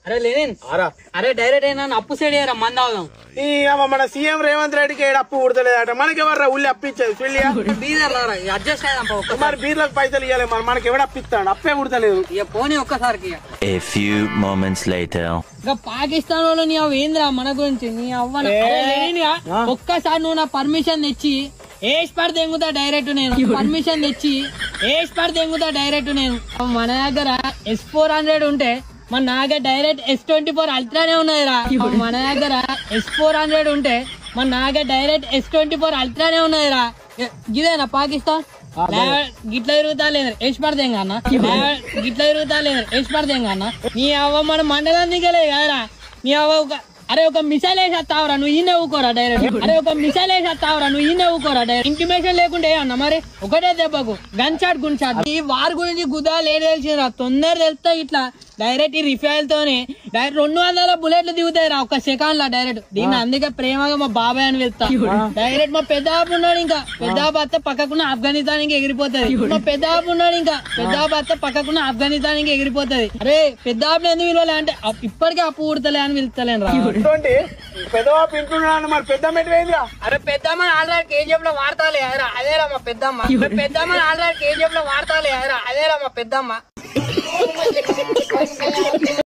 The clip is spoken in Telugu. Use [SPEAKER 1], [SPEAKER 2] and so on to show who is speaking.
[SPEAKER 1] అరే లేని అరే డైరెక్ట్ అయినా అప్పు సైడ్ అయ్యారా మంది అవుదాం
[SPEAKER 2] మన సీఎం రేవంత్ రెడ్డికి అప్పు ఉడతలేదట మనకి ఎవరు ఉల్లి అప్పిచ్చేది
[SPEAKER 1] బీదర్ అడ్జస్ట్ అయినా
[SPEAKER 2] మరి బీర్లకు పైసలు ఇవ్వాలి మరి మనకి ఎవడు అప్పిస్తాడు అప్పే ఉడతలేదు
[SPEAKER 1] ఇక పోనీ ఒక్కసారికి పాకిస్తాన్ వాళ్ళు నీ అవేంద్రా మన గురించి నీ అవ్వను ఒక్కసారి నువ్వు నా పర్మిషన్ తెచ్చి ఏసి పడితే ఎంగుతా డైరెక్ట్ నేను పర్మిషన్ తెచ్చి ఏసి పడితే ఎంగుతా డైరెక్ట్ నేను మన దగ్గర S400 ఉంటే మన దగ్గర డైరెక్ట్ S24 అల్ట్రానే ఉన్నదిరా మన దగ్గర S400 ఉంటే మన దగ్గర డైరెక్ట్ S24 అల్ట్రానే ఉన్నదిరా ఇదేనా పాకిస్తాన్ గిట్ల తిరుగుతా లేదు వేసి పడదేం కన్నా గిట్ల తిరుగుతా లేదు వేసి పడదేం కన్నా నీ అవ్వ మన మండలం దిగలేదు కదరా నీ అవ్వ అరే ఒక మిసైల్ వేసేస్తావురా నువ్వు ఈయన ఊకోరా డైరెక్ట్ అరే ఒక మిసైల్ వేసేస్తావురా నువ్వు ఈయన ఊకోరా డైరెక్ట్ ఇంటిమేషన్ లేకుంటే అన్న మరి ఒకటే దెబ్బకు గన్ షాట్ గున్ షాట్ ఈ వార్ గురించి గుదా లేట్ తెలిసిందిరా తొందర తెలుస్తా ఇట్లా డైరెక్ట్ ఈ రిఫైల్ తోనే డైరెక్ట్ 200 బుల్లెట్లు దిగుతాయి రా ఒక సెకండ్ లా డైరెక్ట్ దీన్ని అందుకే ప్రేమగా మా బాబాయ్ అని వెళ్తా డైరెక్ట్ మా పెద్దాపు ఉన్నాడు ఇంకా పెద్దాపు అత్తే పక్కకున్న ఆఫ్ఘనిస్తాన్ కి ఎగిరిపోతుంది మా పెద్దాపు ఉన్నాడు ఇంకా పెద్దాపు అత్తే పక్కకున్న ఆఫ్ఘనిస్తాన్ కి ఎగిరిపోతుంది అరే పెద్దాపుని ఎందుకు విలువలే అంటే ఇప్పటికే అప్పు ఉడతలే అని వెళ్తలేను రా
[SPEAKER 2] పెద్దవాపు ఇంటున్నాను మరి పెద్దమ్మ ఎటువైందిరా
[SPEAKER 1] అరే పెద్దమ్మని ఆల్రెడీ KGF లో వాడతాలే అదేరా మా పెద్దమ్మ పెద్దమ్మని ఆల్రెడీ KGF లో వాడతాలే అదేరా మా పెద్దమ్మ